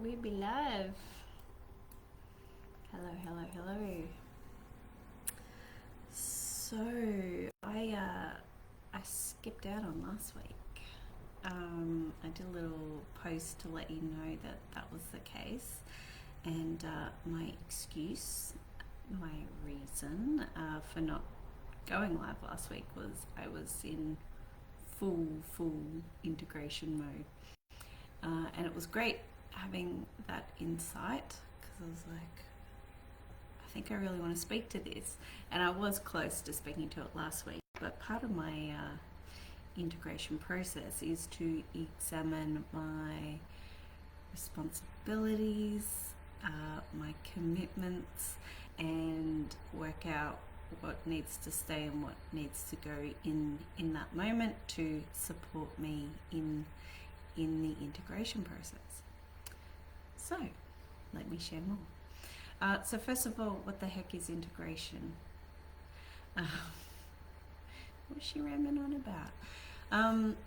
We be live. Hello, hello, hello. So I skipped out on last week. I did a little post to let you know that that was the case, and my excuse, my reason for not going live last week was I was in full integration mode, and it was great having that insight because I was like, I think I really want to speak to this. And I was close to speaking to it last week, but part of my integration process is to examine my responsibilities, my commitments, and work out what needs to stay and what needs to go in that moment to support me in the integration process. So let me share more. So first of all, what the heck is integration? What's she ramming on about?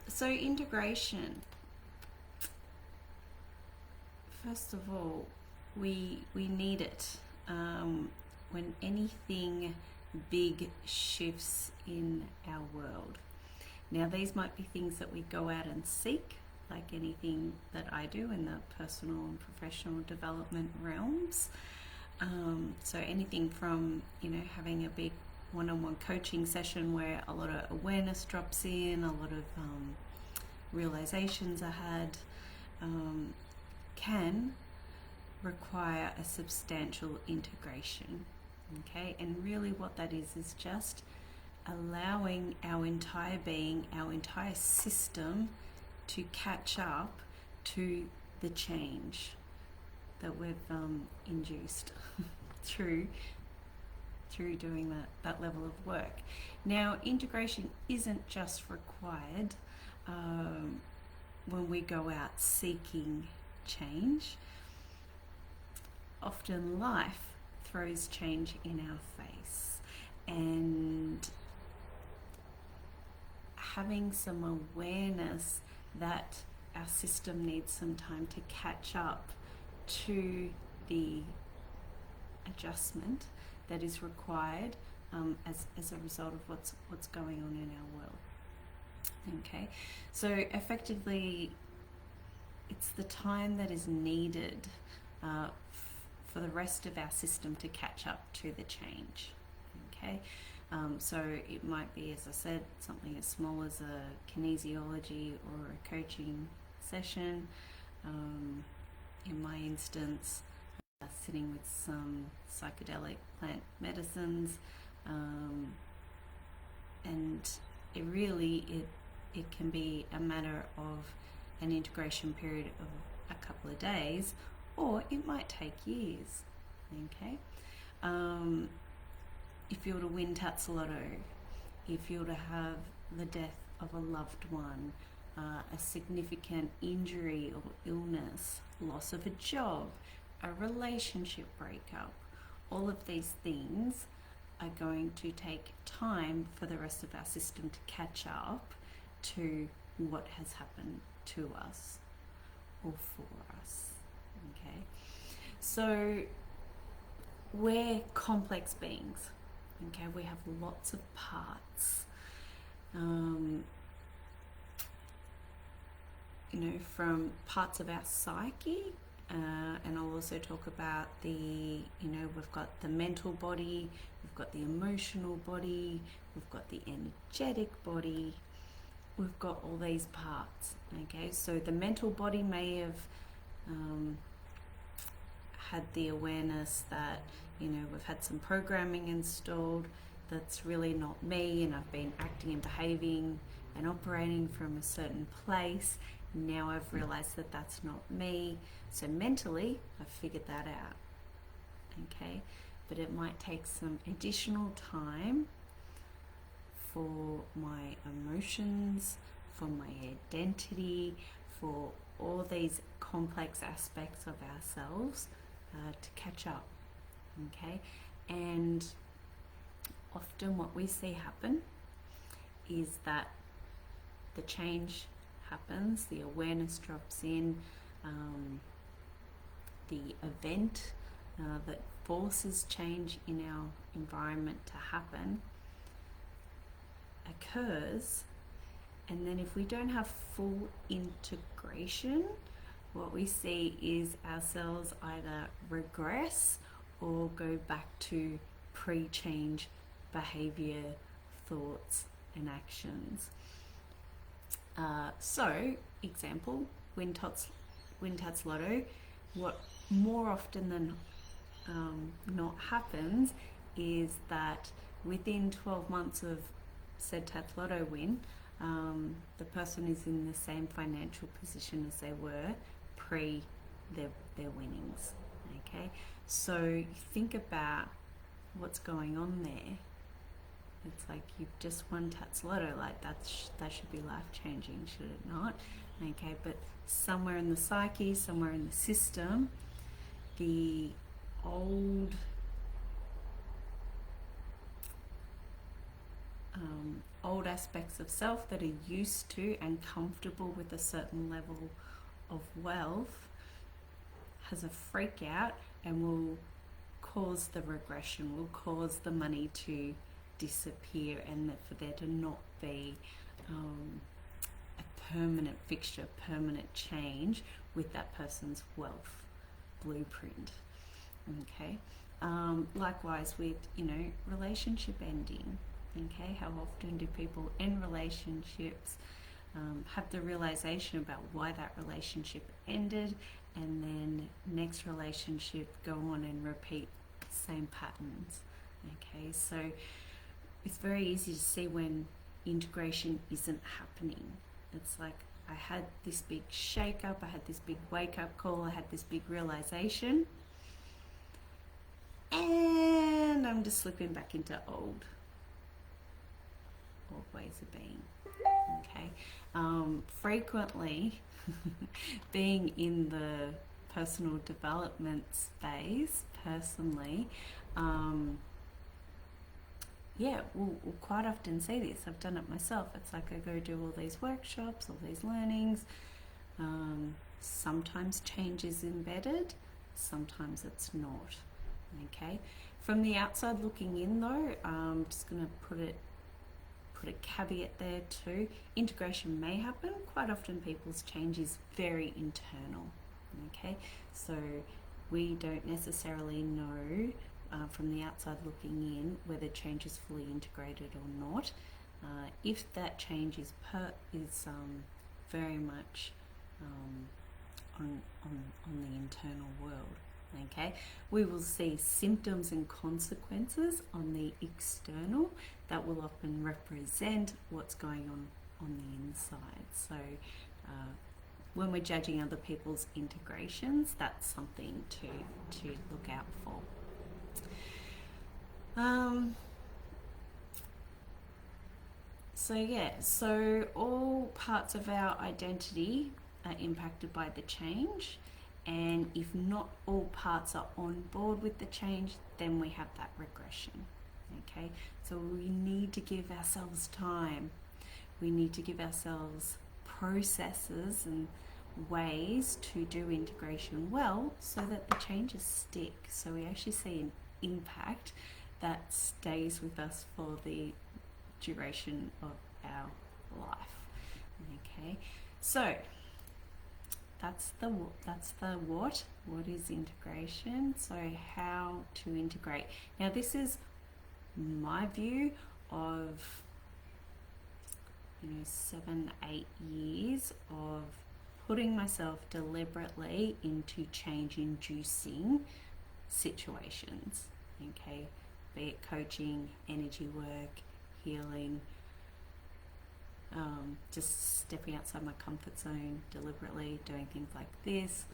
So integration, first of all, we need it when anything big shifts in our world. Now these might be things that we go out and seek, like anything that I do in the personal and professional development realms. So anything from, having a big one-on-one coaching session where a lot of awareness drops in, a lot of realizations are had, can require a substantial integration. Okay, and really what that is just allowing our entire being, our entire system to catch up to the change that we've induced through doing that level of work. Now, integration isn't just required when we go out seeking change. Often life throws change in our face, and having some awareness that our system needs some time to catch up to the adjustment that is required as a result of what's going on in our world. Okay, so effectively it's the time that is needed for the rest of our system to catch up to the change. Okay, so it might be, as I said, something as small as a kinesiology or a coaching session. In my instance, sitting with some psychedelic plant medicines, and it can be a matter of an integration period of a couple of days, or it might take years. Okay, if you were to win Tatsalotto, if you were to have the death of a loved one, a significant injury or illness, loss of a job, a relationship breakup, all of these things are going to take time for the rest of our system to catch up to what has happened to us or for us. Okay, so we're complex beings. Okay, we have lots of parts. From parts of our psyche, and I'll also talk about we've got the mental body, we've got the emotional body, we've got the energetic body, we've got all these parts. Okay, so the mental body may have had the awareness that we've had some programming installed that's really not me, and I've been acting and behaving and operating from a certain place. Now I've realized that that's not me, so mentally I've figured that out. Okay, but it might take some additional time for my emotions, for my identity, for all these complex aspects of ourselves to catch up. Okay, and often what we see happen is that the change happens, the awareness drops in, the event that forces change in our environment to happen occurs, and then if we don't have full integration, what we see is our cells either regress or go back to pre-change behavior, thoughts and actions. So, example, win tots lotto, what more often than not happens is that within 12 months of said Tats Lotto win, the person is in the same financial position as they were pre their winnings. Okay, so think about what's going on there. It's like you've just won Tats Lotto, like that should be life-changing, should it not? Okay, but somewhere in the psyche, somewhere in the system, the old aspects of self that are used to and comfortable with a certain level of wealth has a freak out and will cause the regression, will cause the money to disappear, and that for there to not be a permanent fixture, permanent change with that person's wealth blueprint. Okay, likewise with relationship ending. Okay, how often do people end relationships, have the realization about why that relationship ended, and then next relationship go on and repeat same patterns? Okay, so it's very easy to see when integration isn't happening. It's like, I had this big shake up, I had this big wake up call, I had this big realization, and I'm just slipping back into old ways of being. Okay, frequently being in the personal development space personally, we'll quite often see this. I've done it myself. It's like I go do all these workshops, all these learnings. Sometimes change is embedded, sometimes it's not. Okay, from the outside looking in though, I'm just going to put a caveat there too. Integration may happen. Quite often people's change is very internal. Okay, so we don't necessarily know from the outside looking in whether change is fully integrated or not. If that change is very much on the internal world. Okay, we will see symptoms and consequences on the external that will often represent what's going on the inside. So when we're judging other people's integrations, that's something to look out for. So all parts of our identity are impacted by the change, and if not all parts are on board with the change, then we have that regression. Okay, so we need to give ourselves time. We need to give ourselves processes and ways to do integration well so that the changes stick, so we actually see an impact that stays with us for the duration of our life. Okay, so that's the what is integration. So how to integrate. Now this is my view of 7-8 years of putting myself deliberately into change inducing situations. Okay, be it coaching, energy work, healing, just stepping outside my comfort zone deliberately, doing things like this.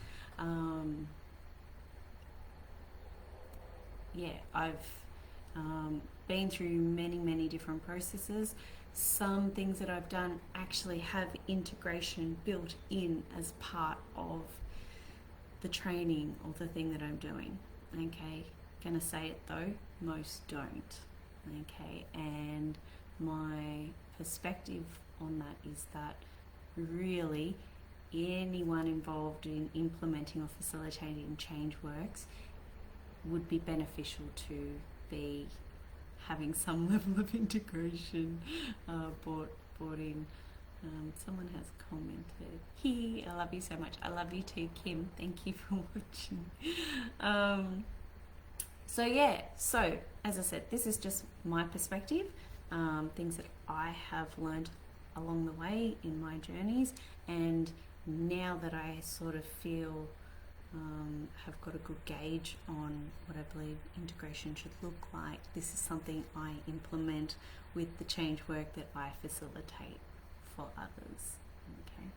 I've been through many different processes. Some things that I've done actually have integration built in as part of the training or the thing that I'm doing. Okay, gonna say it though, most don't. Okay, and my perspective on that is that really anyone involved in implementing or facilitating change works would be beneficial to be having some level of integration brought in. Someone has commented, "Hey, I love you so much." I love you too, Kim. Thank you for watching. So as I said, this is just my perspective, things that I have learned along the way in my journeys, and now that I sort of feel have got a good gauge on what I believe integration should look like, this is something I implement with the change work that I facilitate for others. Okay,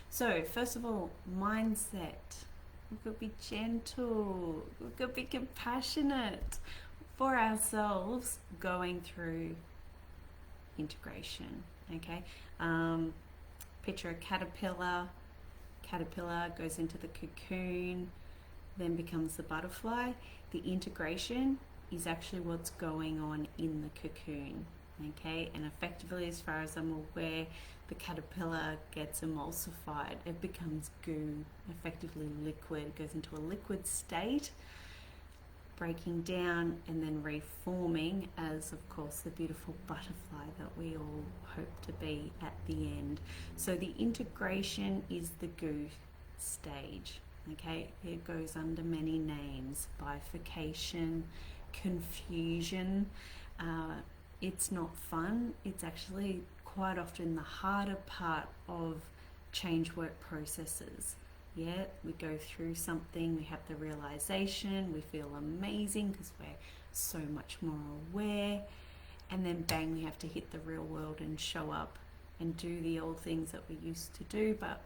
so first of all, mindset. We've got to be gentle, we've got to be compassionate for ourselves going through integration. Okay, picture a caterpillar goes into the cocoon, then becomes the butterfly. The integration is actually what's going on in the cocoon. Okay, and effectively, as far as I'm aware, the caterpillar gets emulsified. It becomes goo, effectively liquid, goes into a liquid state, breaking down and then reforming as, of course, the beautiful butterfly that we all hope to be at the end. So the integration is the goo stage. Okay, it goes under many names: bifurcation, confusion. It's not fun. It's actually quite often the harder part of change work processes. Yeah, we go through something, we have the realization, we feel amazing because we're so much more aware, and then bang, we have to hit the real world and show up and do the old things that we used to do, but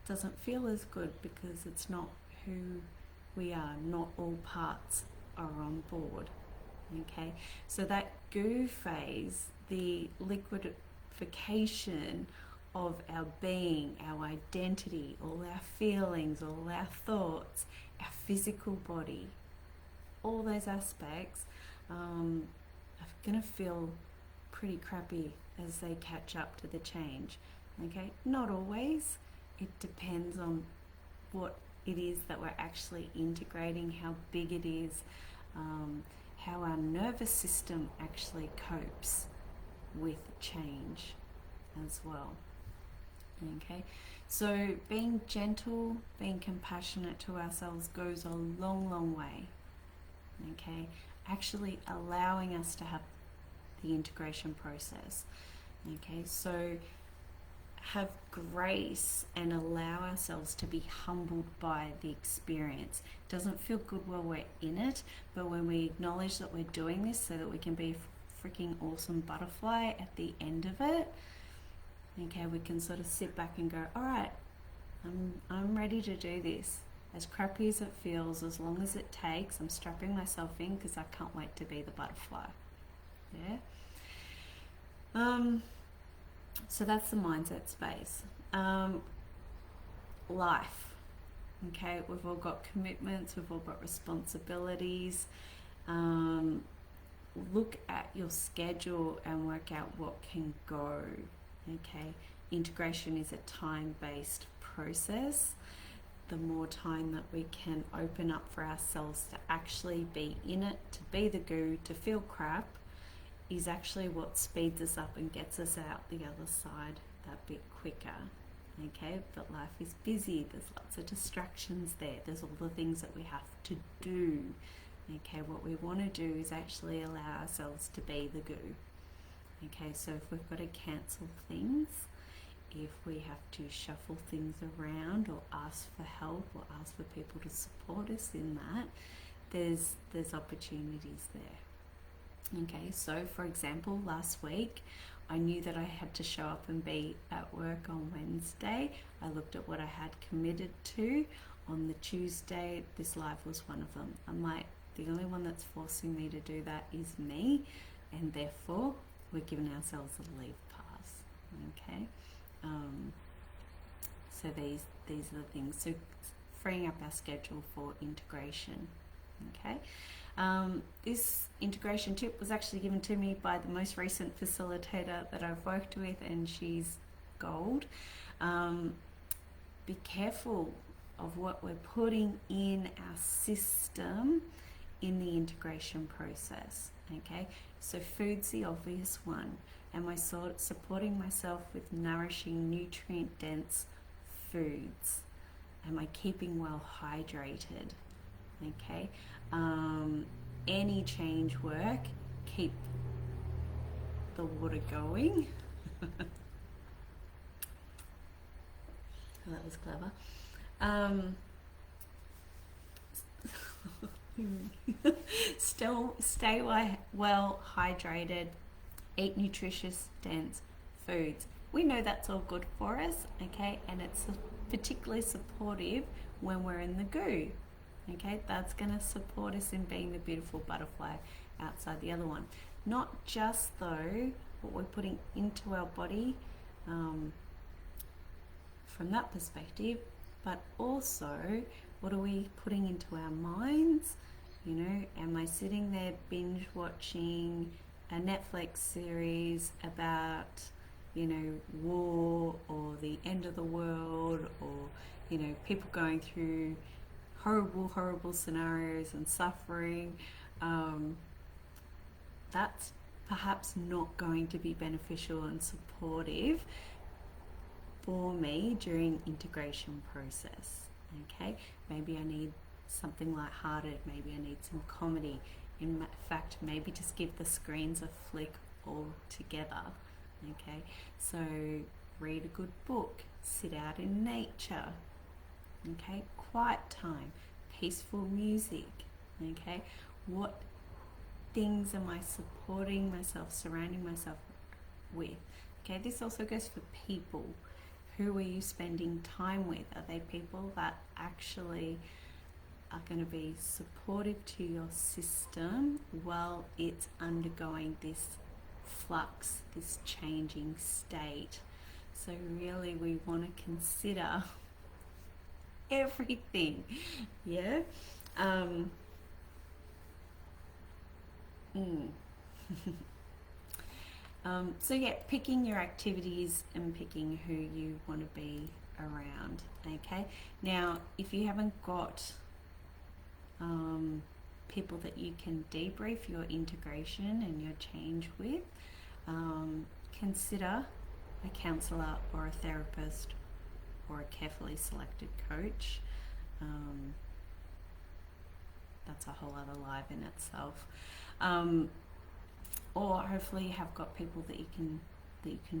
it doesn't feel as good because it's not who we are. Not all parts are on board. Okay, so that goo phase, the liquidification of our being, our identity, all our feelings, all our thoughts, our physical body, all those aspects are going to feel pretty crappy as they catch up to the change. Okay, not always. It depends on what it is that we're actually integrating, how big it is, how our nervous system actually copes with change as well. Okay, so being gentle, being compassionate to ourselves goes a long, long way. Okay, actually allowing us to have the integration process. Okay, so have grace and allow ourselves to be humbled by the experience. It doesn't feel good while we're in it, but when we acknowledge that we're doing this so that we can be a freaking awesome butterfly at the end of it, okay, we can sort of sit back and go, all right, I'm ready to do this. As crappy as it feels, as long as it takes, I'm strapping myself in because I can't wait to be the butterfly. Yeah. So that's the mindset space. Life. Okay, we've all got commitments, we've all got responsibilities. Look at your schedule and work out what can go. Okay, integration is a time-based process. The more time that we can open up for ourselves to actually be in it, to be the goo, to feel crap, is actually what speeds us up and gets us out the other side that bit quicker. Okay, but life is busy, there's lots of distractions there, there's all the things that we have to do. Okay, what we want to do is actually allow ourselves to be the goo. Okay, so if we've got to cancel things, if we have to shuffle things around or ask for help or ask for people to support us in that, there's opportunities there. Okay, so for example, last week I knew that I had to show up and be at work on Wednesday. I looked at what I had committed to on the Tuesday. This live was one of them. I'm like, the only one that's forcing me to do that is me, and therefore we're giving ourselves a leave pass. Okay, so these are the things. So freeing up our schedule for integration. Okay, this integration tip was actually given to me by the most recent facilitator that I've worked with, and she's gold. be careful of what we're putting in our system in the integration process. Okay, so food's the obvious one. Am I supporting myself with nourishing, nutrient dense foods? Am I keeping well hydrated? Okay, any change work, keep the water going. Oh, that was clever. Stay well hydrated, eat nutritious, dense foods. We know that's all good for us, okay, and it's particularly supportive when we're in the goo. Okay, that's going to support us in being the beautiful butterfly outside the other one. Not just though what we're putting into our body from that perspective, but also what are we putting into our minds? You know, am I sitting there binge watching a Netflix series about, you know, war or the end of the world, or, you know, people going through horrible scenarios and suffering? That's perhaps not going to be beneficial and supportive for me during integration process. Okay, maybe I need something light-hearted, maybe I need some comedy. In fact, maybe just give the screens a flick altogether. Okay, so read a good book, sit out in nature. Okay, quiet time, peaceful music. Okay, what things am I supporting myself, surrounding myself with? Okay, this also goes for people. Who are you spending time with? Are they people that actually are going to be supportive to your system while it's undergoing this flux, this changing state? So really we want to consider everything. Yeah. So yeah, picking your activities and picking who you want to be around. Okay, now if you haven't got people that you can debrief your integration and your change with, consider a counsellor or a therapist or a carefully selected coach. That's a whole other live in itself. Or hopefully you have got people that you can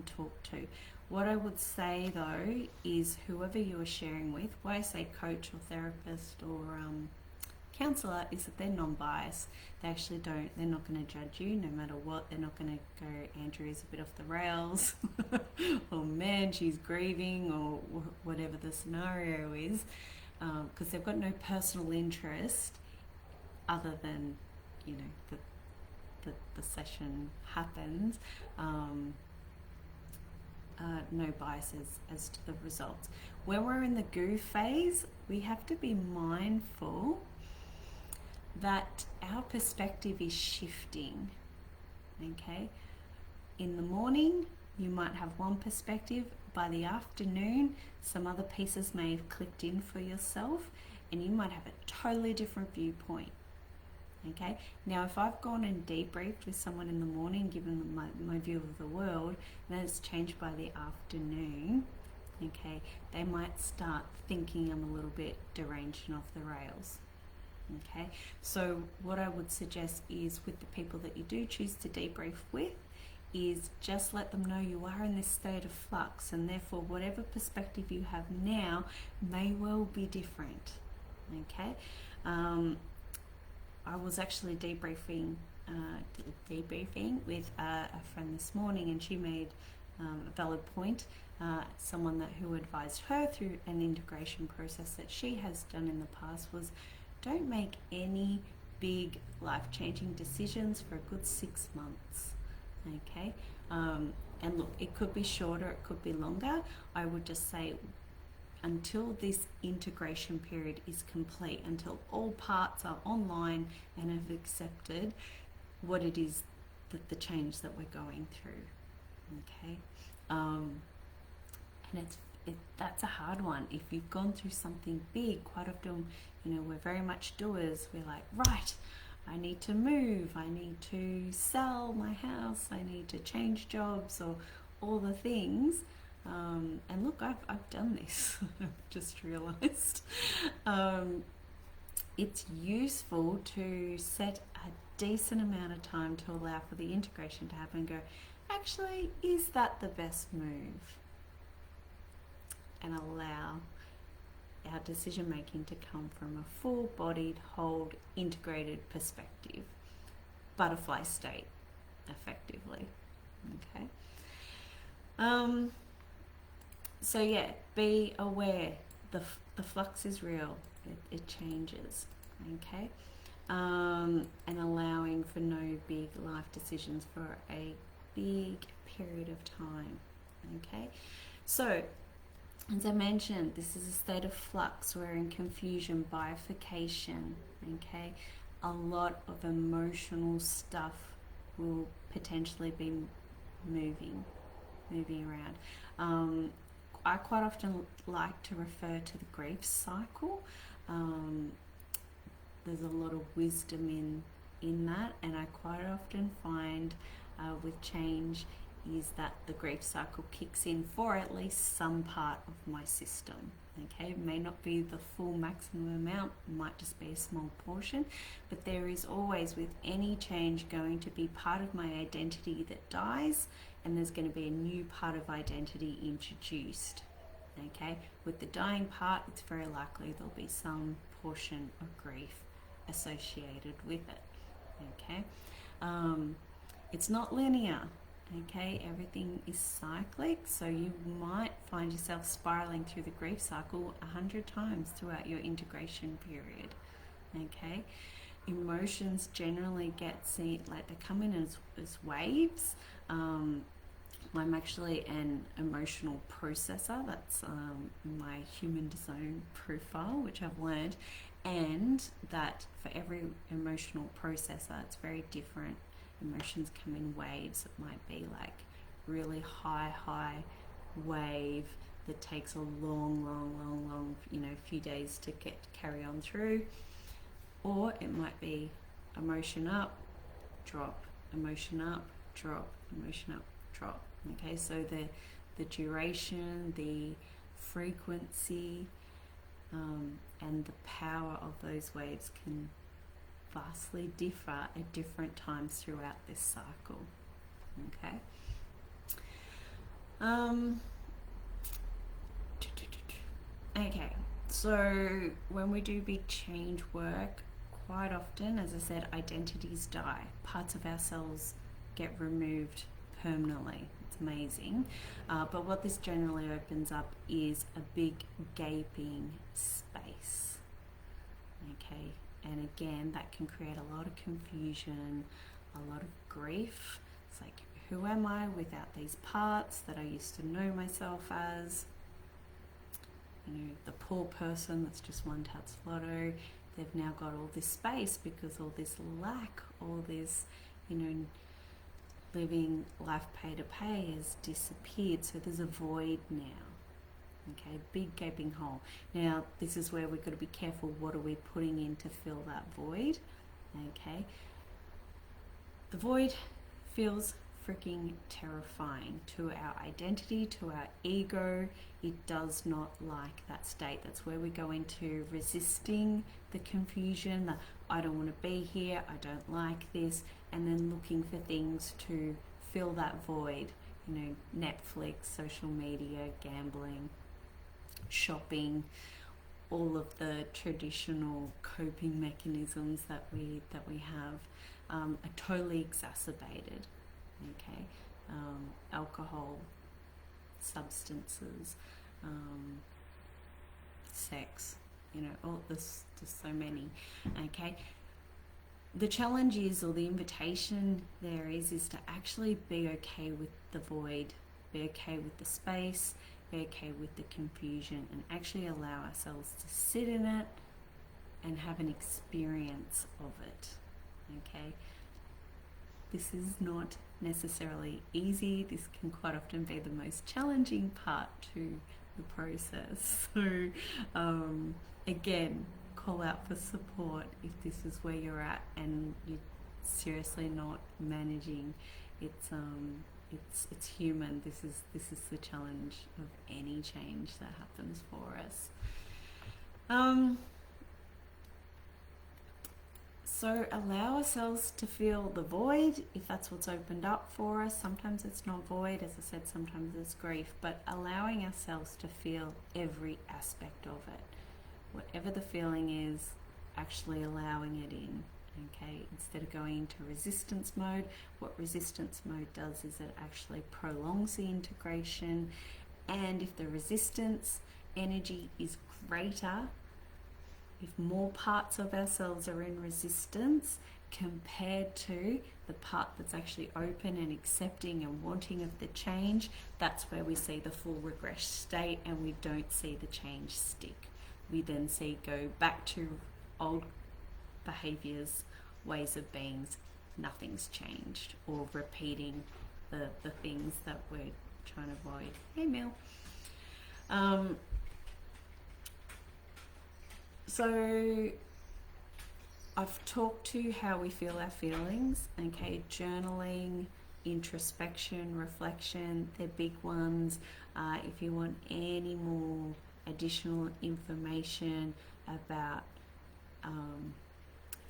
talk to. What I would say though is whoever you are sharing with, why I say coach or therapist or counsellor, is that they're non-biased. They're not going to judge you no matter what. They're not going to go, Andrea's a bit off the rails, or man, she's grieving, or whatever the scenario is, because they've got no personal interest other than, you know, the session happens. No biases as to the results. When we're in the goo phase, we have to be mindful that our perspective is shifting. Okay, in the morning you might have one perspective, by the afternoon some other pieces may have clicked in for yourself and you might have a totally different viewpoint. Okay, now if I've gone and debriefed with someone in the morning, given them my view of the world, and then it's changed by the afternoon, okay, they might start thinking I'm a little bit deranged and off the rails. Okay, so what I would suggest is, with the people that you do choose to debrief with, is just let them know you are in this state of flux, and therefore whatever perspective you have now may well be different. Okay, I was actually debriefing with a friend this morning, and she made a valid point. Someone who advised her through an integration process that she has done in the past was, don't make any big life-changing decisions for a good 6 months. Okay, and look, it could be shorter, it could be longer. I would just say, until this integration period is complete, until all parts are online and have accepted what it is, that the change that we're going through. Okay, and that's a hard one. If you've gone through something big, quite often, we're very much doers. We're like, right, I need to move, I need to sell my house, I need to change jobs, or all the things. And look, I've done this. I've just realized. It's useful to set a decent amount of time to allow for the integration to happen and go, actually, is that the best move? And allow our decision making to come from a full-bodied, whole, integrated perspective, butterfly state, effectively. Okay. So yeah, be aware. The flux is real. It changes. Okay. And allowing for no big life decisions for a big period of time. Okay. So, as I mentioned, this is a state of flux. We're in confusion, bifurcation, okay? A lot of emotional stuff will potentially be moving around. I quite often like to refer to the grief cycle. There's a lot of wisdom in that, and I quite often find with change is that the grief cycle kicks in for at least some part of my system. Okay, it may not be the full maximum amount, it might just be a small portion, but there is always, with any change, going to be part of my identity that dies, and there's going to be a new part of identity introduced. Okay, with the dying part, it's very likely there'll be some portion of grief associated with it. Okay, it's not linear. Okay, everything is cyclic, so you might find yourself spiraling through the grief cycle 100 times throughout your integration period. Okay, emotions generally get seen, like, they come in as waves. I'm actually an emotional processor. That's my human design profile, which I've learned, and that for every emotional processor, it's very different. Emotions come in waves. It might be like really high wave that takes a long, few days to carry on through. Or it might be emotion up, drop, emotion up, drop, emotion up, drop. Okay, so the duration, the frequency, and the power of those waves can vastly differ at different times throughout this cycle. Okay. Okay, so when we do big change work, quite often, as I said, identities die. Parts of ourselves get removed permanently. It's amazing. But what this generally opens up is a big gaping space. Okay. And again, that can create a lot of confusion, a lot of grief. It's like, who am I without these parts that I used to know myself as? The poor person that's just won Tats Lotto. They've now got all this space because all this lack, all this, living life pay to pay has disappeared. So there's a void now. Okay, big gaping hole. Now, this is where we've got to be careful. What are we putting in to fill that void? Okay, the void feels freaking terrifying to our identity, to our ego. It does not like that state. That's where we go into resisting the confusion, that I don't want to be here, I don't like this, and then looking for things to fill that void. Netflix, social media, gambling, shopping, all of the traditional coping mechanisms that we have are totally exacerbated. Okay, alcohol, substances, sex, all this, just so many. Okay, the challenge is, or the invitation there is to actually be okay with the void, be okay with the space, be okay with the confusion, and actually allow ourselves to sit in it and have an experience of it. Okay, this is not necessarily easy. This can quite often be the most challenging part to the process. So again, call out for support if this is where you're at and you're seriously not managing. It's human. This is the challenge of any change that happens for us. So allow ourselves to feel the void if that's what's opened up for us. Sometimes it's not void, as I said, sometimes it's grief, but allowing ourselves to feel every aspect of it. Whatever the feeling is, actually allowing it in. Okay, instead of going into resistance mode, what resistance mode does is it actually prolongs the integration, and if the resistance energy is greater, if more parts of ourselves are in resistance compared to the part that's actually open and accepting and wanting of the change, that's where we see the full regress state and we don't see the change stick. We then see go back to old behaviors, ways of being, nothing's changed, or repeating the things that we're trying to avoid. Hey, Mel. So I've talked to how we feel our feelings, okay, journaling, introspection, reflection, they're big ones. If you want any more additional information about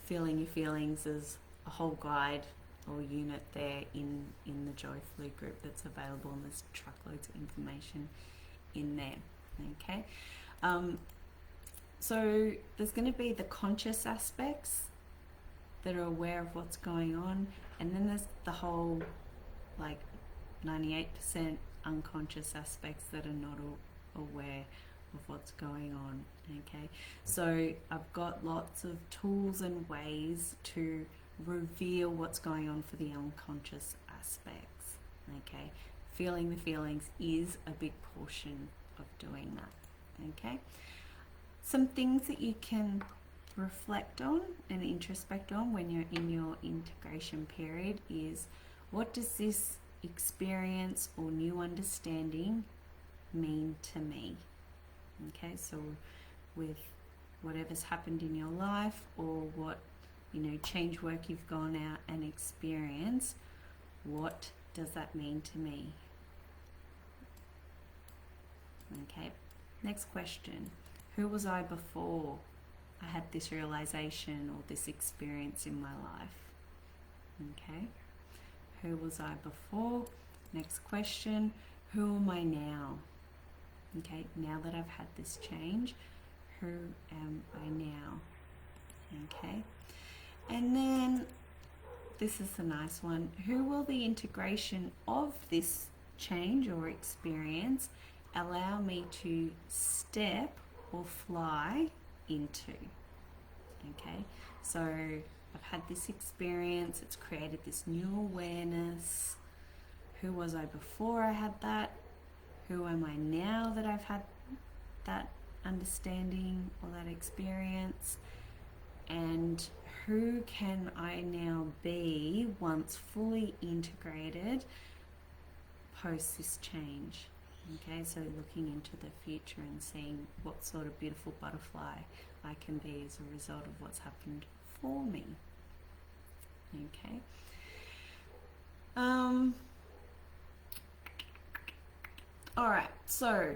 feeling your feelings, there's a whole guide or unit there in the Joyflu group that's available, and there's truckloads of information in there, okay? So there's going to be the conscious aspects that are aware of what's going on, and then there's the whole like 98% unconscious aspects that are not aware of what's going on. Okay, so I've got lots of tools and ways to reveal what's going on for the unconscious aspects. Okay, feeling the feelings is a big portion of doing that. Okay, some things that you can reflect on and introspect on when you're in your integration period is, what does this experience or new understanding mean to me? Okay, so with whatever's happened in your life, or what, change work you've gone out and experienced, what does that mean to me? Okay, next question. Who was I before I had this realization or this experience in my life? Okay, who was I before? Next question. Who am I now? Okay, now that I've had this change, who am I now? Okay, and then this is a nice one. Who will the integration of this change or experience allow me to step or fly into? Okay, so I've had this experience, it's created this new awareness. Who was I before I had that? Who am I now that I've had that understanding or that experience? And who can I now be once fully integrated post this change? Okay, so looking into the future and seeing what sort of beautiful butterfly I can be as a result of what's happened for me. Okay. All right, so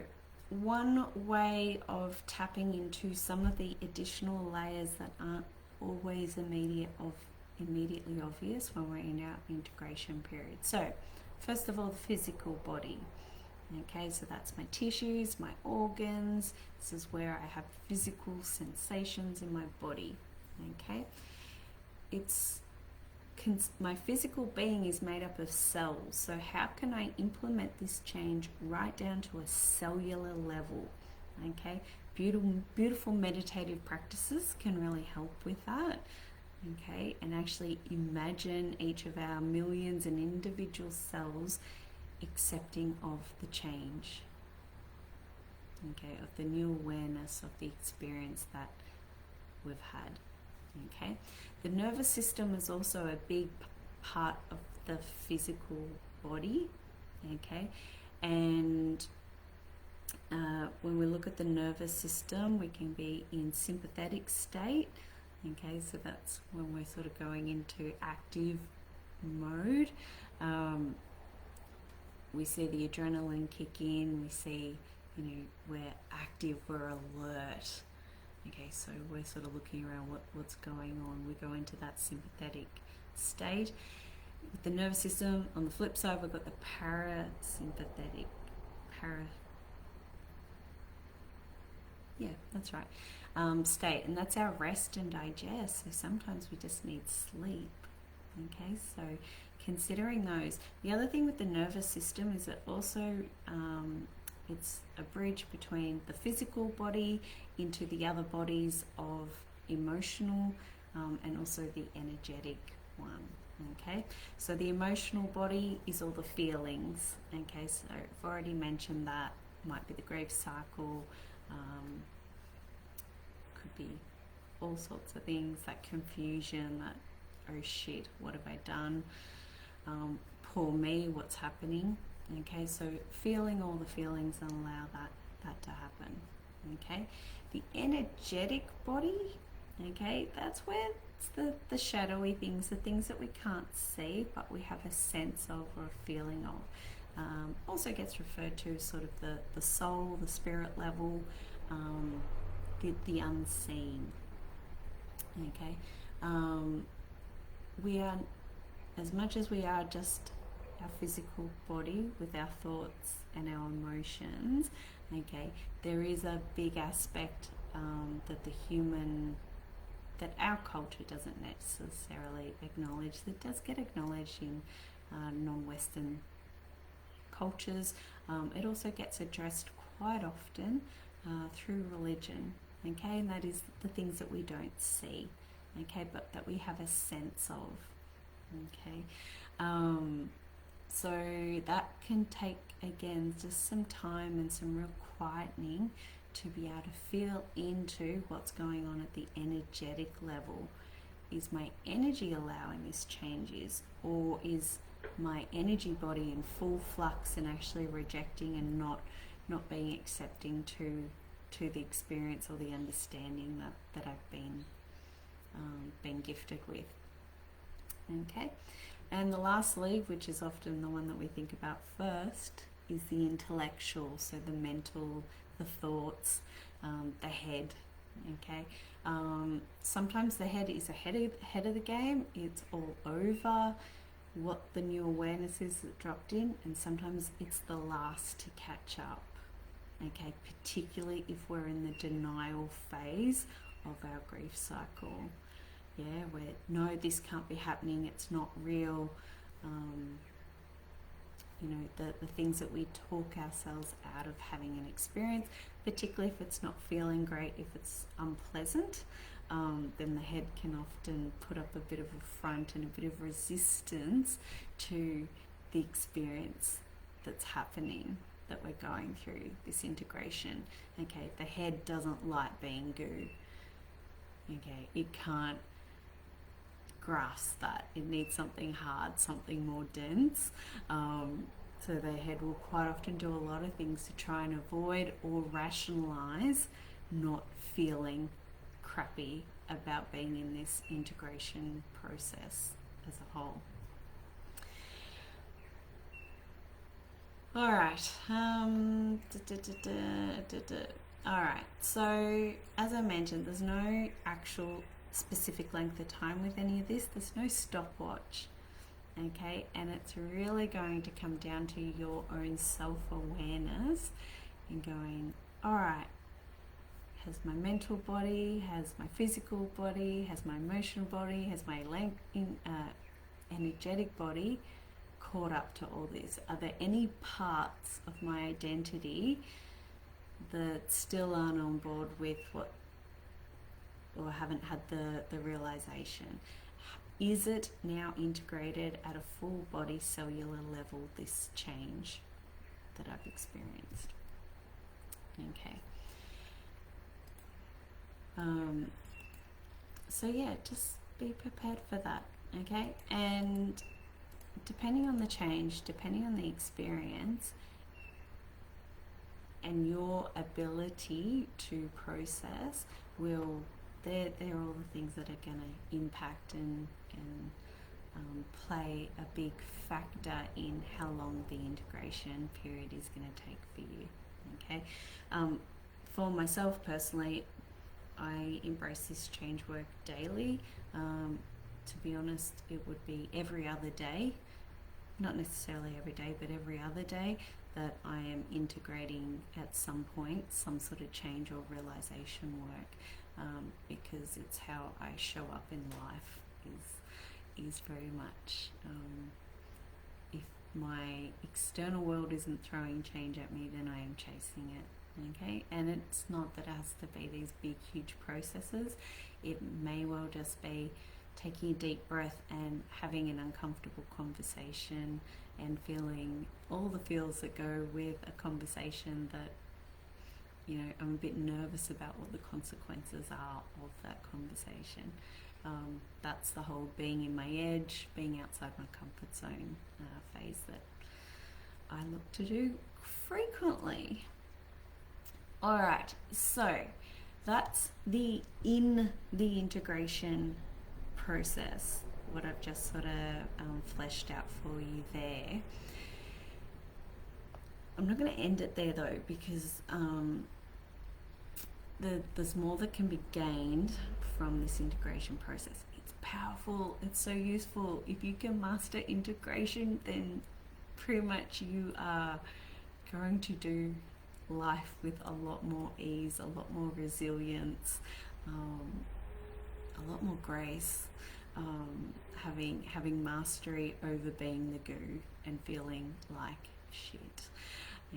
one way of tapping into some of the additional layers that aren't always immediately obvious when we're in our integration period. So first of all, the physical body. Okay, so that's my tissues, my organs. This is where I have physical sensations in my body. Okay, my physical being is made up of cells. So how can I implement this change right down to a cellular level? Okay, beautiful meditative practices can really help with that. Okay, and actually imagine each of our millions and individual cells accepting of the change, okay, of the new awareness of the experience that we've had. Okay, the nervous system is also a big part of the physical body. Okay, and When we look at the nervous system, we can be in sympathetic state. Okay, so that's when we're sort of going into active mode. We see the adrenaline kick in. We see, we're active, we're alert. Okay, so we're sort of looking around what's going on. We go into that sympathetic state. With the nervous system, on the flip side, we've got the parasympathetic, state, and that's our rest and digest. So sometimes we just need sleep. Okay, so considering those. The other thing with the nervous system is that also it's a bridge between the physical body into the other bodies of emotional and also the energetic one. Okay, so the emotional body is all the feelings. Okay, so I've already mentioned that. Might be the grief cycle, could be all sorts of things, that confusion, that oh shit, what have I done, poor me, what's happening. Okay, so feeling all the feelings and allow that to happen. Okay, the energetic body, okay, that's where it's the shadowy things, the things that we can't see but we have a sense of or a feeling of. Also gets referred to as sort of the soul, the spirit level, the unseen. Okay, we are, as much as we are just our physical body with our thoughts and our emotions, okay, there is a big aspect that our culture doesn't necessarily acknowledge, that does get acknowledged in non-Western cultures. It also gets addressed quite often through religion, okay, and that is the things that we don't see, okay, but that we have a sense of. Okay, so that can take, again, just some time and some real quietening to be able to feel into what's going on at the energetic level. Is my energy allowing these changes, or is my energy body in full flux and actually rejecting and not being accepting to the experience or the understanding that I've been gifted with? Okay, and the last lead, which is often the one that we think about first, is the intellectual, so the mental, the thoughts, the head. Okay, sometimes the head is ahead of the game. It's all over what the new awareness is that dropped in, and sometimes it's the last to catch up. Okay, particularly if we're in the denial phase of our grief cycle. Yeah, where no, this can't be happening, it's not real. The things that we talk ourselves out of having an experience, particularly if it's not feeling great, if it's unpleasant, then the head can often put up a bit of a front and a bit of resistance to the experience that's happening, that we're going through, this integration. Okay, the head doesn't like being goo. Okay, it can't grasp that. It needs something hard, something more dense. So the head will quite often do a lot of things to try and avoid or rationalize not feeling crappy about being in this integration process as a whole. All right. All right. So as I mentioned, there's no actual specific length of time with any of this. There's no stopwatch. Okay, and it's really going to come down to your own self-awareness and going, all right, has my mental body, has my physical body, has my emotional body, has my energetic body caught up to all this? Are there any parts of my identity that still aren't on board with what, or haven't had the realization? Is it now integrated at a full body cellular level, this change that I've experienced? Okay. So yeah, just be prepared for that, okay? And depending on the change, depending on the experience, and your ability to process will, they're all the things that are going to impact and play a big factor in how long the integration period is going to take for you. Okay, for myself personally, I embrace this change work daily. To be honest, it would be every other day, not necessarily every day, but every other day that I am integrating at some point some sort of change or realization work, because it's how I show up in life. Is very much, if my external world isn't throwing change at me, then I am chasing it. Okay, and it's not that it has to be these big huge processes. It may well just be taking a deep breath and having an uncomfortable conversation and feeling all the feels that go with a conversation that, you know, I'm a bit nervous about what the consequences are of that conversation. That's the whole being in my edge, being outside my comfort zone phase that I look to do frequently. Alright, so that's the integration process, what I've just sort of fleshed out for you there. I'm not going to end it there though, because there's more that can be gained from this integration process. It's powerful, it's so useful. If you can master integration, then pretty much you are going to do life with a lot more ease, a lot more resilience, a lot more grace, having mastery over being the goo and feeling like shit.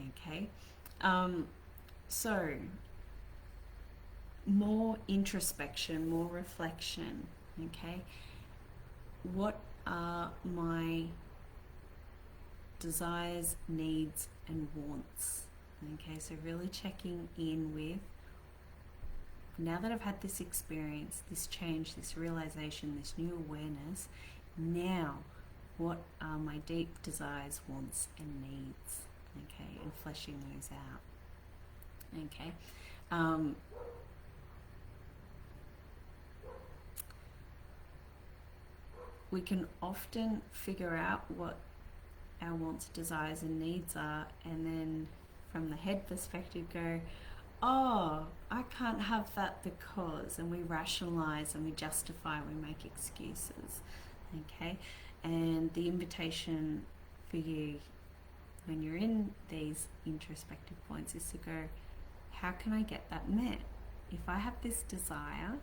Okay, so more introspection, more reflection. Okay, what are my desires, needs, and wants? Okay, so really checking in with, now that I've had this experience, this change, this realization, this new awareness, now what are my deep desires, wants, and needs? Okay, and fleshing those out. Okay. We can often figure out what our wants, desires, and needs are, and then from the head perspective go, oh, I can't have that because, and we rationalize and we justify, we make excuses. Okay, and the invitation for you when you're in these introspective points is to go, how can I get that met? If I have this desire,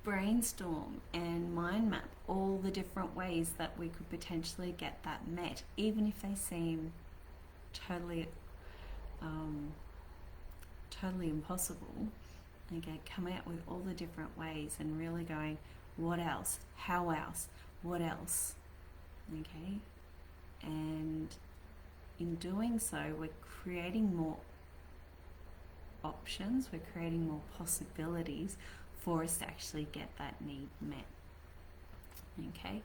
brainstorm and mind map all the different ways that we could potentially get that met, even if they seem totally impossible. Okay, come out with all the different ways and really going, what else? How else? What else? Okay, and in doing so, we're creating more options, we're creating more possibilities for us to actually get that need met. Okay.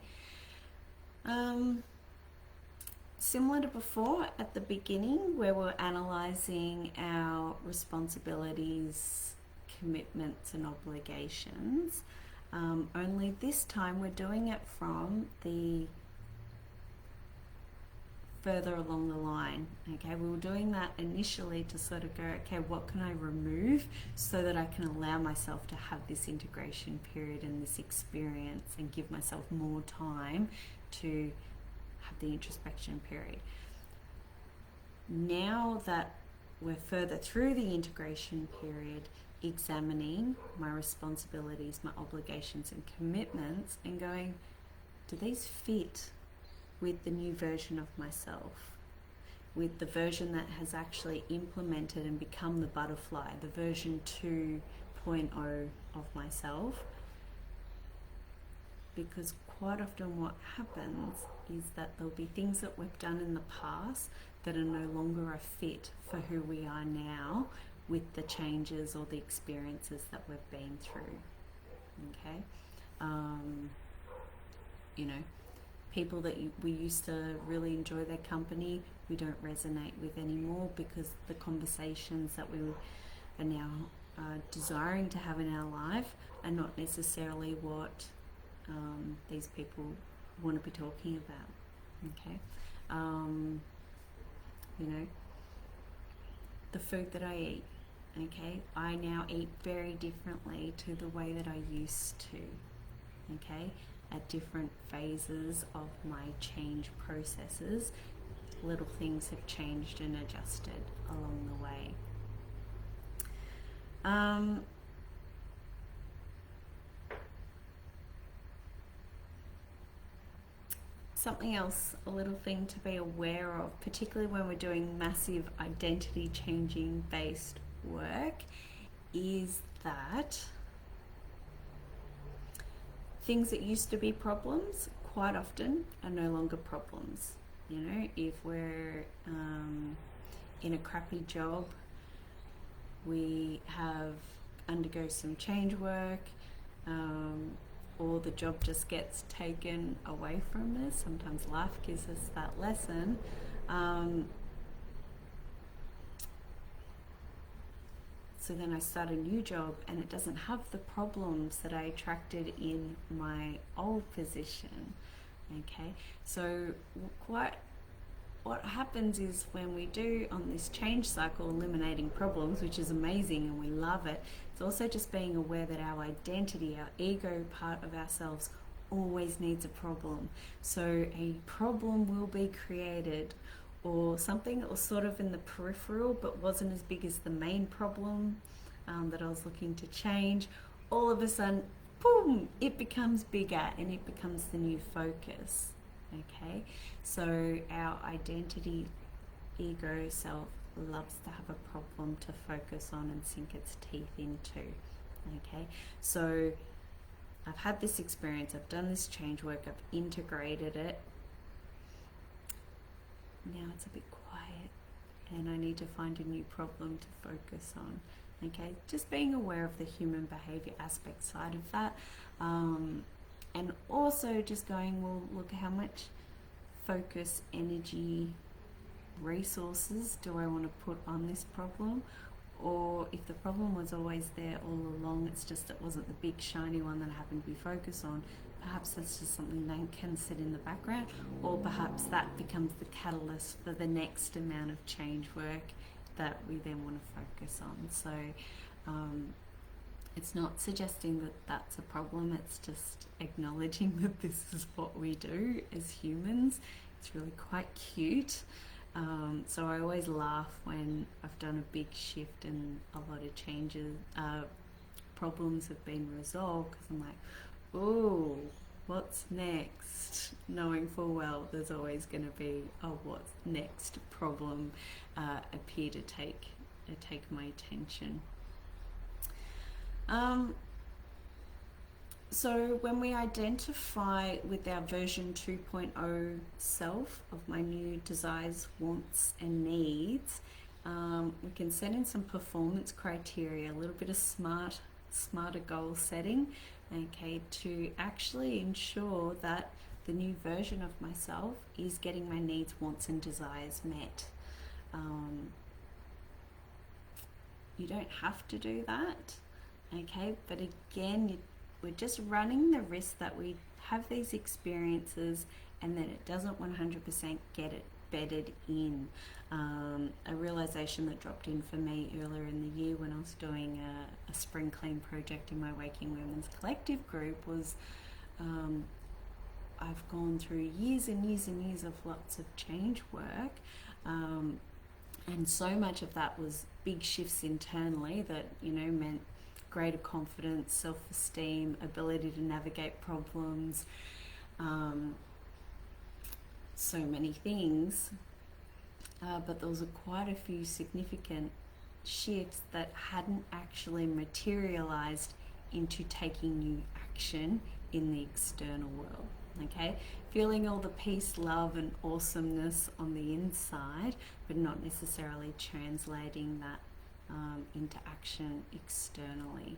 Similar to before at the beginning, where we're analysing our responsibilities, commitments, and obligations, only this time we're doing it from the further along the line. Okay, we were doing that initially to sort of go, okay, what can I remove so that I can allow myself to have this integration period and this experience and give myself more time to have the introspection period. Now that we're further through the integration period, examining my responsibilities, my obligations and commitments, and going, do these fit with the new version of myself, with the version that has actually implemented and become the butterfly, the version 2.0 of myself? Because quite often what happens is that there'll be things that we've done in the past that are no longer a fit for who we are now with the changes or the experiences that we've been through. Okay, you know, people that we used to really enjoy their company, we don't resonate with anymore, because the conversations that we are now desiring to have in our life are not necessarily what these people want to be talking about. Okay, you know, the food that I eat. Okay, I now eat very differently to the way that I used to. Okay, at different phases of my change processes, little things have changed and adjusted along the way. Something else, a little thing to be aware of, particularly when we're doing massive identity changing based work, is that things that used to be problems quite often are no longer problems. You know, if we're in a crappy job, we have undergo some change work, or the job just gets taken away from us. Sometimes life gives us that lesson. So then I start a new job and it doesn't have the problems that I attracted in my old position. Okay, so what happens is, when we do on this change cycle, eliminating problems, which is amazing and we love it, it's also just being aware that our identity, our ego part of ourselves, always needs a problem. So a problem will be created, or something that was sort of in the peripheral but wasn't as big as the main problem that I was looking to change. All of a sudden, boom, it becomes bigger and it becomes the new focus. Okay, so our identity, ego, self loves to have a problem to focus on and sink its teeth into. Okay, so I've had this experience, I've done this change work, I've integrated it. Now it's a bit quiet and I need to find a new problem to focus on. Okay, just being aware of the human behavior aspect side of that. And also just going, well, look, how much focus, energy, resources do I want to put on this problem? Or if the problem was always there all along, it's just it wasn't the big shiny one that I happened to be focused on, perhaps that's just something that can sit in the background, or perhaps that becomes the catalyst for the next amount of change work that we then want to focus on. So it's not suggesting that that's a problem, it's just acknowledging that this is what we do as humans. It's really quite cute. So I always laugh when I've done a big shift and a lot of changes, problems have been resolved, because I'm like, oh, what's next? Knowing full well there's always going to be a what's next problem appear to take my attention. So when we identify with our version 2.0 self of my new desires, wants and needs, we can set in some performance criteria, a little bit of smarter goal setting, okay, to actually ensure that the new version of myself is getting my needs, wants and desires met. You don't have to do that, okay, but again, we're just running the risk that we have these experiences and that it doesn't 100% get it bedded in. A realization that dropped in for me earlier in the year when I was doing a spring clean project in my Waking Women's Collective group was I've gone through years and years and years of lots of change work, and so much of that was big shifts internally that, you know, meant greater confidence, self-esteem, ability to navigate problems, so many things, but there was quite a few significant shifts that hadn't actually materialized into taking new action in the external world. Okay, feeling all the peace, love and awesomeness on the inside, but not necessarily translating that into action externally.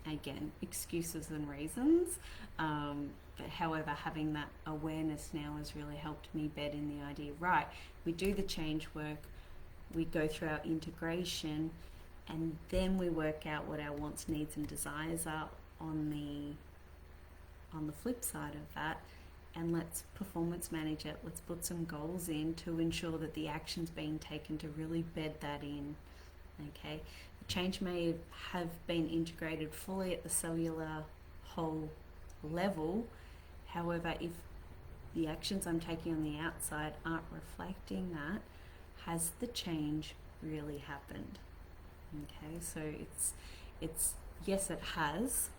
again, excuses and reasons. But however, having that awareness now has really helped me bed in the idea, right, we do the change work, we go through our integration, and then we work out what our wants, needs, and desires are on the flip side of that, and let's performance manage it. Let's put some goals in to ensure that the action's being taken to really bed that in. Okay, the change may have been integrated fully at the cellular whole level. However, if the actions I'm taking on the outside aren't reflecting that, has the change really happened? Okay, so it's yes, it has,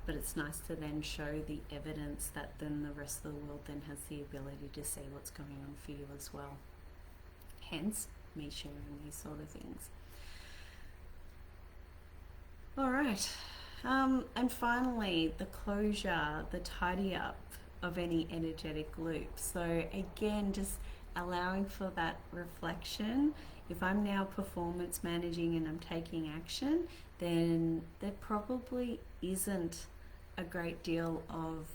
but it's nice to then show the evidence that then the rest of the world then has the ability to see what's going on for you as well. Hence, me sharing these sort of things. All right. And finally, the closure, the tidy up of any energetic loop. So again, just allowing for that reflection. If I'm now performance managing and I'm taking action, then there probably isn't a great deal of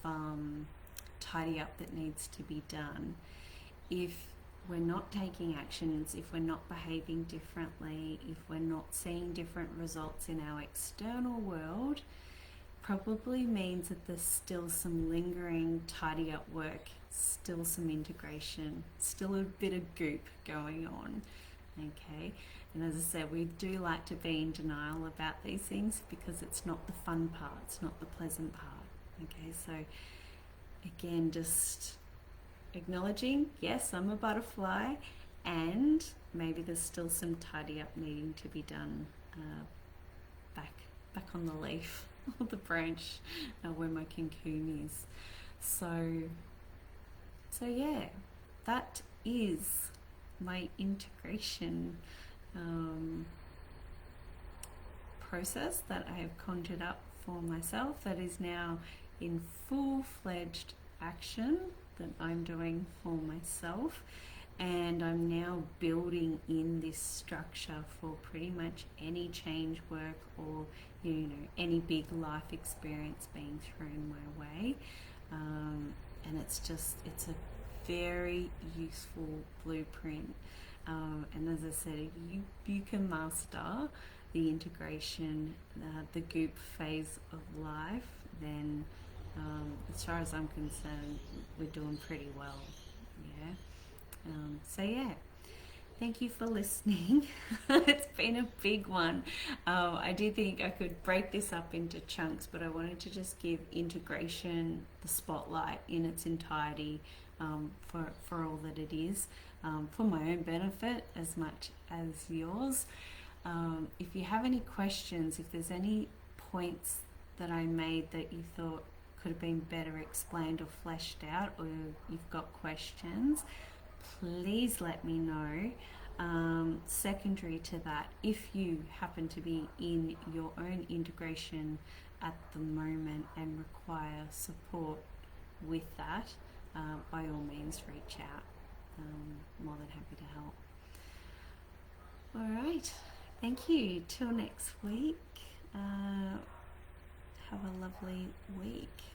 tidy up that needs to be done. If we're not taking actions, if we're not behaving differently, if we're not seeing different results in our external world, probably means that there's still some lingering tidy up work, still some integration, still a bit of goop going on. Okay, and as I said, we do like to be in denial about these things because it's not the fun part, it's not the pleasant part. Okay, so again, just acknowledging, yes, I'm a butterfly, and maybe there's still some tidy up needing to be done back on the leaf or the branch where my cocoon is. So yeah, that is my integration process that I have conjured up for myself, that is now in full-fledged action that I'm doing for myself, and I'm now building in this structure for pretty much any change work or any big life experience being thrown my way, and it's a very useful blueprint, and as I said, you can master the integration, the goop phase of life, then as far as I'm concerned, we're doing pretty well. Yeah. So yeah, thank you for listening. It's been a big one. I did think I could break this up into chunks, but I wanted to just give integration the spotlight in its entirety, for all that it is, for my own benefit as much as yours. If you have any questions, if there's any points that I made that you thought could have been better explained or fleshed out, or you've got questions, please let me know. Secondary to that, if you happen to be in your own integration at the moment and require support with that, by all means reach out. More than happy to help. All right, thank you. Till next week. Have a lovely week.